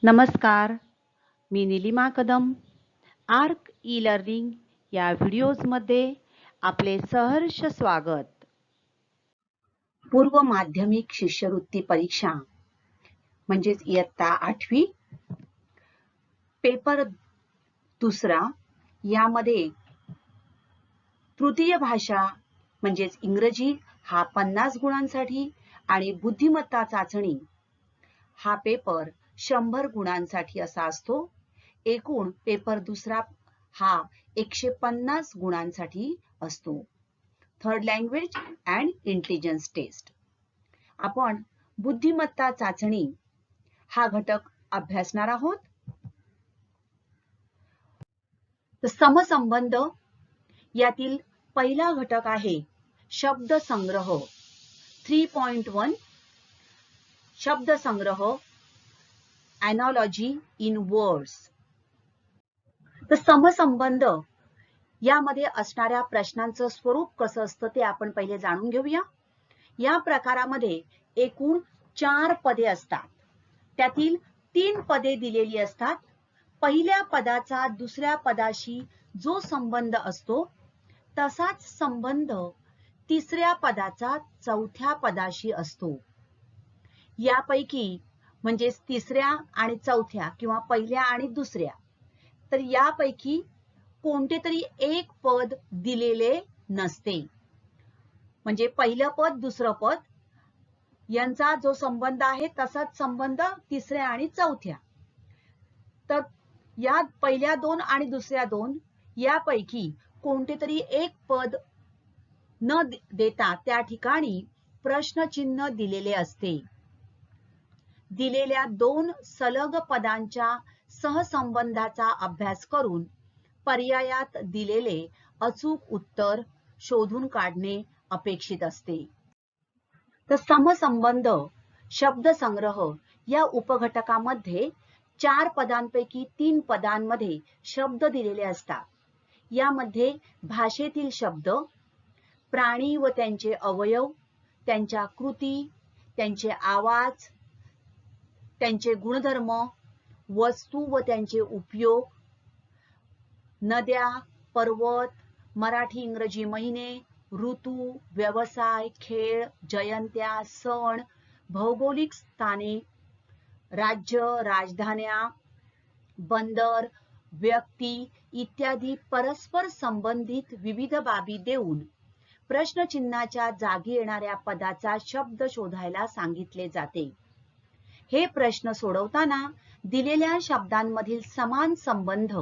नमस्कार, मी Nilima Kadam. Arc e learning या व्हिडिओजमध्ये आपले सहर्ष स्वागत. पूर्व माध्यमिक शिष्यवृत्ती परीक्षा म्हणजेच इयत्ता 8वी पेपर दुसरा यामध्ये तृतीय भाषा म्हणजेच इंग्रजी हा 50 गुणांसाठी आणि बुद्धिमत्ता चाचणी हा पेपर 100 गुणांसाठी असा असतो. एकूण पेपर दुसरा हा 150 गुणांसाठी असतो. Third language and intelligence test. आपण बुद्धिमत्ता चाचणी हा घटक अभ्यासणार आहोत. समसंबंध यातील पहिला घटक आहे शब्द संग्रह. 3.1 शब्द संग्रह एनॉलॉजी इन वर्ड्स. तर समसंबंध यामध्ये असणाऱ्या प्रश्नांचं स्वरूप कसं असतं ते आपण पहिले जाणून घेऊया. या प्रकारामध्ये एकूण 4 पदे असतात. त्यातील 3 पदे दिलेली असतात. पहिल्या पदाचा दुसऱ्या पदाशी जो संबंध असतो तसाच संबंध तिसऱ्या पदाचा चौथ्या पदाशी असतो. यापैकी म्हणजे तिसऱ्या आणि चौथ्या किंवा पहिल्या आणि दुसऱ्या, तर यापैकी कोणते तरी एक पद दिलेले नसते. म्हणजे पहिलं पद दुसरं पद यांचा जो संबंध आहे तसाच संबंध तिसऱ्या आणि चौथ्या. तर या पहिल्या 2 आणि दुसऱ्या 2 यापैकी कोणते तरी एक पद न देता त्या ठिकाणी प्रश्नचिन्ह दिलेले असते. दिलेल्या 2 सलग पदांच्या सहसंबंधाचा अभ्यास करून पर्यायात दिलेले अचूक उत्तर शोधून काढणे अपेक्षित असते. तर समसंबंध शब्दसंग्रह या उपघटकामध्ये 4 पदांपैकी 3 पदांमध्ये शब्द दिलेले असतात. यामध्ये भाषेतील शब्द, प्राणी व त्यांचे अवयव, त्यांच्या कृती, त्यांचे आवाज, त्यांचे गुणधर्म, वस्तू व त्यांचे उपयोग, नद्या, पर्वत, मराठी इंग्रजी महिने, ऋतू, व्यवसाय, खेळ, जयंत्या, सण, भौगोलिक स्थाने, राज्य, राजधान्या, बंदर, व्यक्ती इत्यादी परस्पर संबंधित विविध बाबी देऊन प्रश्नचिन्हाच्या जागी येणाऱ्या पदाचा शब्द शोधायला सांगितले जाते. हे प्रश्न सोडवताना दिलेल्या शब्दांमधील समान संबंध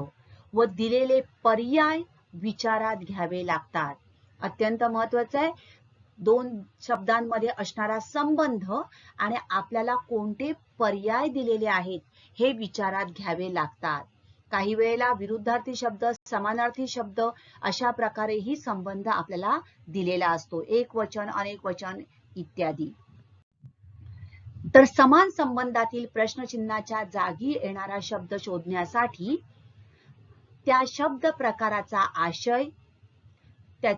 व दिलेले पर्याय विचारात घ्यावे लागतात. अत्यंत महत्त्वाचं आहे. 2 शब्दांमध्ये असणारा संबंध आणि आपल्याला कोणते पर्याय दिलेले आहेत हे विचारात घ्यावे लागतात. काही वेळेला विरुद्धार्थी शब्द, समानार्थी शब्द अशा प्रकारेही संबंध आपल्याला दिलेला असतो. एक वचन, अनेक वचन इत्यादी. तर समान संबंधातील प्रश्नचिन्हाच्या जागी येणारा शब्द शोधण्यासाठी त्या शब्द प्रकाराचा आशय, त्या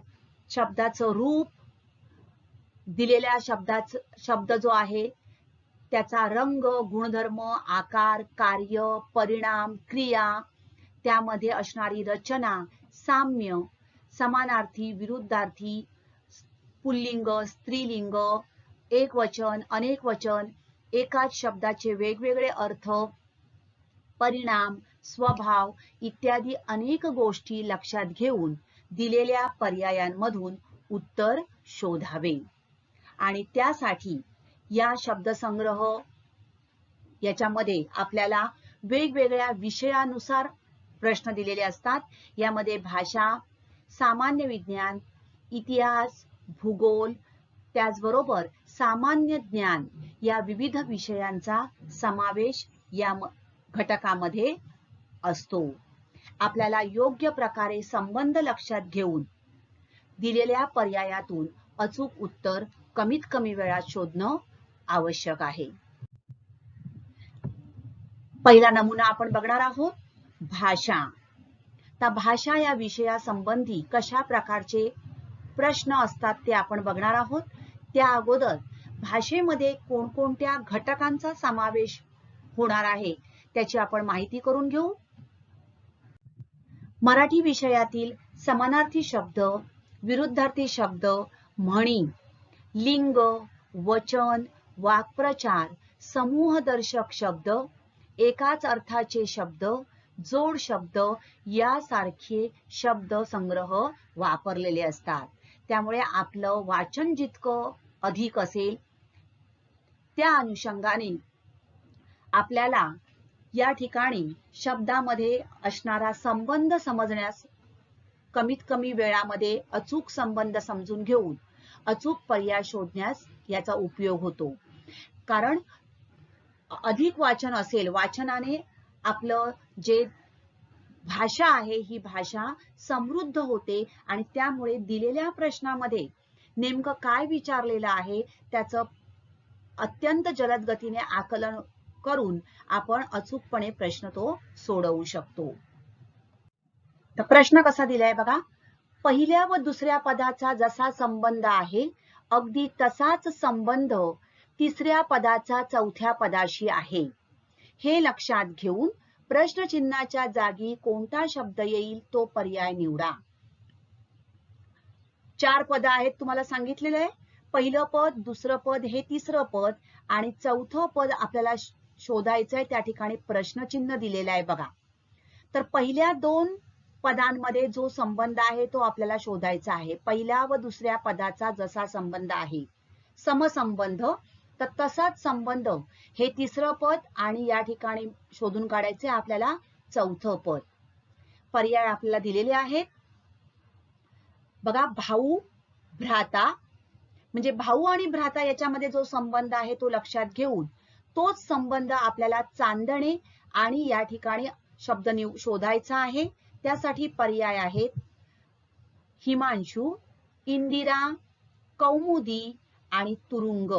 शब्दाचं रूप, दिलेल्या शब्द जो आहे त्याचा रंग, गुणधर्म, आकार, कार्य, परिणाम, क्रिया, त्यामध्ये असणारी रचना, साम्य, समानार्थी, विरुद्धार्थी, पुल्लिंग, स्त्रीलिंग, एक वचन, अनेक वचन, एकाच शब्दाचे वेगवेगळे अर्थ, परिणाम, स्वभाव इत्यादी अनेक गोष्टी लक्षात घेऊन दिलेल्या पर्यायांमधून उत्तर शोधावे. आणि त्यासाठी या शब्दसंग्रह याच्यामध्ये आपल्याला वेगवेगळ्या विषयानुसार प्रश्न दिलेले असतात. यामध्ये भाषा, सामान्य विज्ञान, इतिहास, भूगोल, त्याचबरोबर सामान्य ज्ञान या विविध विषयांचा समावेश या घटकामध्ये असतो. आपल्याला योग्य प्रकारे संबंध लक्षात घेऊन दिलेल्या पर्यायातून अचूक उत्तर कमीत कमी वेळात शोधणं आवश्यक आहे. पहिला नमुना आपण बघणार आहोत. भाषा. तर भाषा या विषयासंबंधी कशा प्रकारचे प्रश्न असतात ते आपण बघणार आहोत. त्या अगोदर भाषेमध्ये कोणकोणत्या घटकांचा समावेश होणार आहे त्याची आपण माहिती करून घेऊ. मराठी विषयातील समानार्थी शब्द, विरुद्धार्थी शब्द, म्हणी, लिंग, वचन, वाक्प्रचार, समूहदर्शक शब्द, एकाच अर्थाचे शब्द, जोड शब्द यासारखे शब्द संग्रह वापरलेले असतात. त्यामुळे आपलं वाचन जितकं अधिक असेल त्या अनुषंगाने आपल्याला या ठिकाणी शब्दामध्ये असणारा संबंध समजण्यास कमीत कमी वेळामध्ये अचूक संबंध समजून घेऊन अचूक पर्याय शोधण्यास याचा उपयोग होतो. कारण अधिक वाचन असेल, वाचनाने आपलं जे भाषा आहे ही भाषा समृद्ध होते आणि त्यामुळे दिलेल्या प्रश्नामध्ये नेमकं काय विचारलेलं आहे त्याचं अत्यंत जलद गतीने आकलन करून आपण अचूकपणे प्रश्न तो सोडवू शकतो. तर प्रश्न कसा दिलाय बघा. पहिल्या व दुसऱ्या पदाचा जसा संबंध आहे अगदी तसाच संबंध तिसऱ्या पदाचा चौथ्या पदाशी आहे. हे लक्षात घेऊन प्रश्नचिन्हाच्या जागी कोणता शब्द येईल तो पर्याय निवडा. 4 पद आहेत तुम्हाला सांगितलेलं आहे. पहिलं पद, दुसरं पद, हे तिसरं पद आणि चौथं पद आपल्याला शोधायचं आहे. त्या ठिकाणी प्रश्नचिन्ह दिलेलं आहे बघा. तर पहिल्या 2 पदांमध्ये जो संबंध आहे तो आपल्याला शोधायचा आहे. पहिल्या व दुसऱ्या पदाचा जसा संबंध आहे समसंबंध, तर तसाच संबंध हे तिसरं पद आणि या ठिकाणी शोधून काढायचे आपल्याला चौथं पद. पर्याय आपल्याला दिलेले आहेत बघा. भाऊ भ्राता, म्हणजे भाऊ आणि भ्राता याच्यामध्ये जो संबंध आहे तो लक्षात घेऊन तोच संबंध आपल्याला चांदणे आणि या ठिकाणी शब्द शोधायचा आहे. त्यासाठी पर्याय आहेत हिमांशू, इंदिरा, कौमुदी आणि तुरुंग.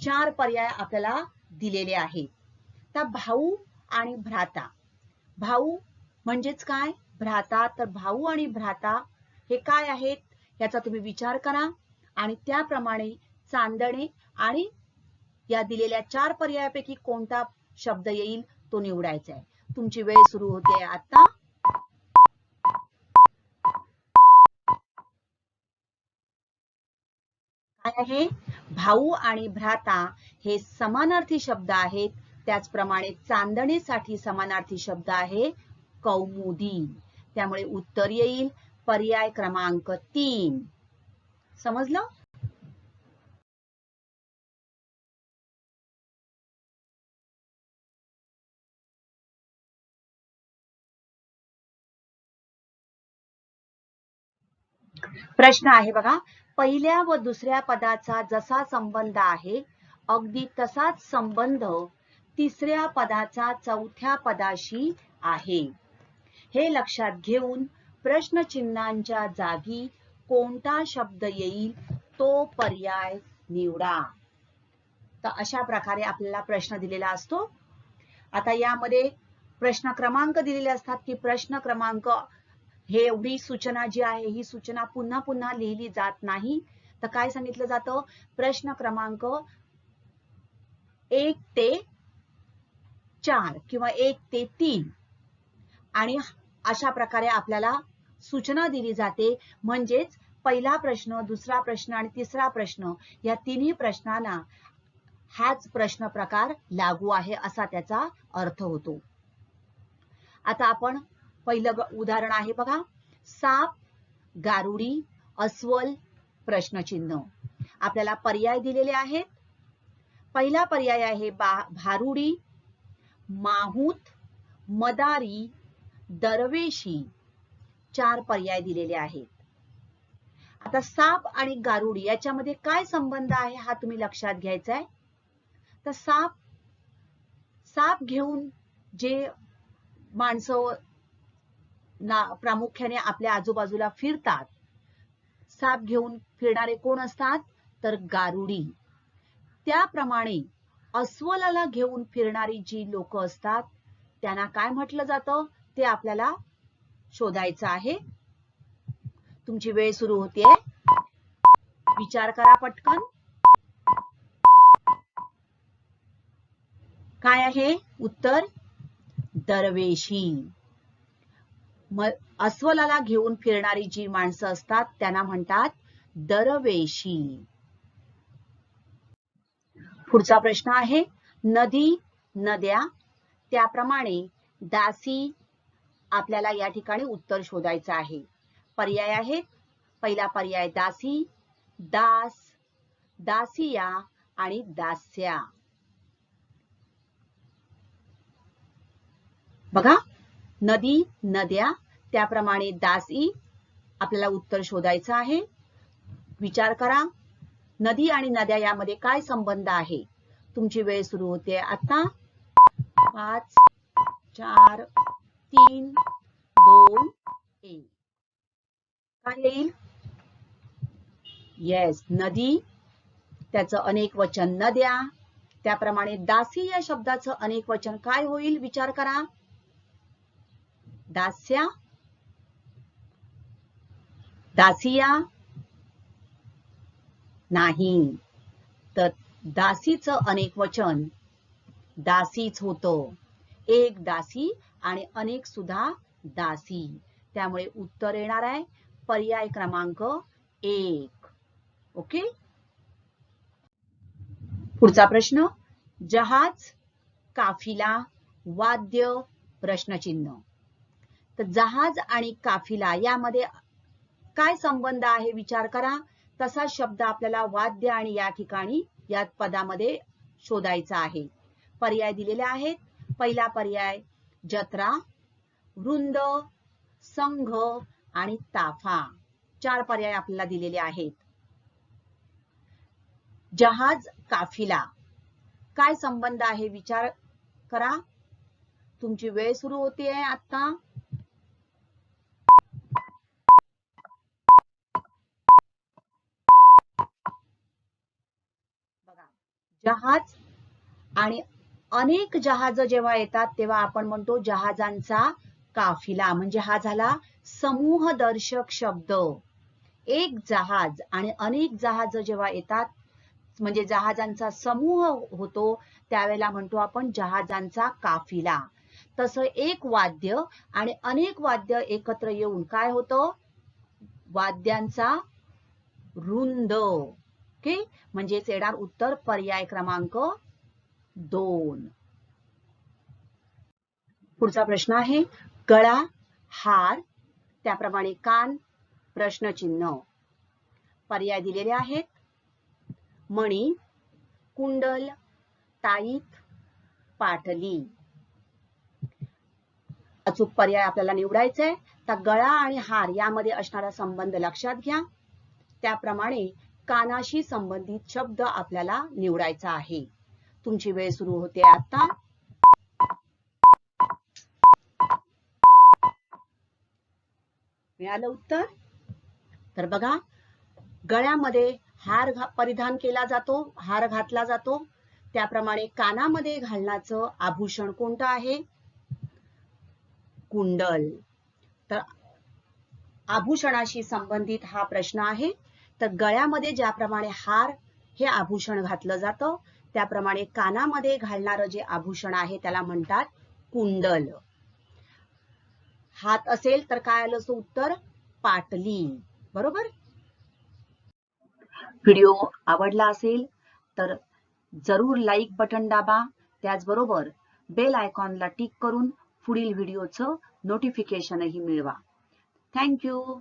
4 पर्याय आपल्याला दिलेले आहेत. तर भाऊ आणि भ्राता, भाऊ म्हणजेच काय, भ्राता, तर भाऊ आणि भ्राता हे काय आहेत याचा तुम्ही विचार करा आणि त्याप्रमाणे चांदणे आणि या दिलेल्या 4 पर्यायापैकी कोणता शब्द येईल तो निवडायचा आहे. तुमची वेळ सुरू होते आता. काय आहे, भाऊ आणि भ्राता हे समानार्थी शब्द आहेत. त्याचप्रमाणे चांदणेसाठी समानार्थी शब्द आहे कौमुदी. त्यामुळे उत्तर येईल पर्याय क्रमांक 3. समजलं? प्रश्न आहे बघा. पहिल्या व दुसऱ्या पदाचा जसा संबंध आहे अगदी तसाच संबंध तिसऱ्या पदाचा चौथ्या पदाशी आहे. हे लक्षात घेऊन प्रश्नचिन्हांच्या जागी कोणता शब्द येईल तो पर्याय निवडा. तर अशा प्रकारे आपल्याला प्रश्न दिलेला असतो. आता यामध्ये प्रश्न क्रमांक दिलेले असतात की प्रश्न क्रमांक हे एवढी सूचना जी आहे ही सूचना पुन्हा पुन्हा लिहिली जात नाही. तर काय सांगितलं जातं, प्रश्न क्रमांक 1 ते 4 किंवा 1 ते 3 आणि अशा प्रकारे आपल्याला सूचना दिली जाते. म्हणजेच पहिला प्रश्न, दुसरा प्रश्न आणि तिसरा प्रश्न या तिन्ही प्रश्नांना हाच प्रश्न प्रकार लागू आहे असा त्याचा अर्थ होतो. आता आपण पहिलं उदाहरण आहे बघा. साप, गारुडी, अस्वल, प्रश्नचिन्ह. आपल्याला पर्याय दिलेले आहेत. पहिला पर्याय आहे भारुडी, माहूत, मदारी, दरवेशी. 4 पर्याय दिलेले आहेत. आता साप आणि गारुडी याच्यामध्ये काय संबंध आहे हा तुम्ही लक्षात घ्यायचा आहे. तर साप घेऊन जे माणसं प्रामुख्याने आपल्या आजूबाजूला फिरतात, साप घेऊन फिरणारे कोण असतात तर गारुडी. त्याप्रमाणे अस्वलाला घेऊन फिरणारी जी लोक असतात त्यांना काय म्हटलं जातं ते आपल्याला शोधायचं आहे. तुमची वेळ सुरू होतीये, विचार करा पटकन. काय आहे उत्तर? दरवेशी. अस्वलाला घेऊन फिरणारी जी माणसं असतात त्यांना म्हणतात दरवेशी. पुढचा प्रश्न आहे नदी, नद्या, त्याप्रमाणे दासी. आपल्याला या ठिकाणी उत्तर शोधायचं आहे. पर्याय आहेत. पहिला पर्याय दासी, दास, दासिया आणि दास्या. बघा, नदी, नद्या, त्याप्रमाणे दासी. आपल्याला उत्तर शोधायचं आहे. विचार करा, नदी आणि नद्या यामध्ये काय संबंध आहे. तुमची वेळ सुरू होते आता. 5, 4, 3, 2, 1. काय येईल? येस, नदी, त्याचं अनेक वचन नद्या, त्याप्रमाणे दासी या शब्दाचं अनेक वचन काय होईल? विचार करा. दास्या, दासिया नाही, तर दासीचं अनेक वचन दासीच होतं. एक दासी आणि अनेक सुद्धा दासी. त्यामुळे उत्तर येणार आहे पर्याय क्रमांक 1. ओके. पुढचा प्रश्न, जहाज, काफिला, वाद्य, प्रश्नचिन्ह. तर जहाज आणि काफिला यामध्ये काय संबंध आहे विचार करा. तसा शब्द आपल्याला वाद्य आणि या ठिकाणी या पदामध्ये शोधायचा आहे. पर्याय दिलेले आहेत. पहिला पर्याय जत्रा, वृंद, संघ आणि ताफा. 4 पर्याय आपल्याला दिलेले आहेत. जहाज, काफिला काय संबंध आहे विचार करा. तुमची वेळ सुरू होते आता. बघा, जहाज आणि अनेक जहाज जेव्हा येतात तेव्हा आपण म्हणतो जहाजांचा काफिला. म्हणजे हा झाला समूहदर्शक शब्द. एक जहाज आणि अनेक जहाज जेव्हा येतात म्हणजे जहाजांचा समूह होतो त्यावेळेला म्हणतो आपण जहाजांचा काफिला. तसं एक वाद्य आणि अनेक वाद्य एकत्र येऊन काय होतं? वाद्यांचा वृंद. ओके, म्हणजेच येणार उत्तर पर्याय क्रमांक 2. पुढचा प्रश्न आहे गळा, हार, त्याप्रमाणे कान, प्रश्नचिन्ह. पर्याय दिलेले आहेत. मणी, कुंडल, ताईत, पाटली. अचूक पर्याय आपल्याला निवडायचा आहे. तर गळा आणि हार यामध्ये असणारा संबंध लक्षात घ्या. त्याप्रमाणे कानाशी संबंधित शब्द आपल्याला निवडायचा आहे. तुमची वेळ सुरू होते आता. मिळालं उत्तर? तर बघा, गळ्यामध्ये हार परिधान केला जातो, हार घातला जातो. त्याप्रमाणे कानामध्ये घालण्याचं आभूषण कोणतं आहे? कुंडल. तर आभूषणाशी संबंधित हा प्रश्न आहे. तर गळ्यामध्ये ज्याप्रमाणे हार हे आभूषण घातलं जातं त्याप्रमाणे कानामध्ये घालणारं जे आभूषण आहे त्याला म्हणतात कुंडल. हात असेल तर काय आलं असं उत्तर? पाटली. बरोबर. व्हिडिओ आवडला असेल तर जरूर लाईक बटन दाबा. त्याचबरोबर बेल आयकॉनला टिक करून पुढील व्हिडिओचं नोटिफिकेशनही मिळवा. थँक्यू.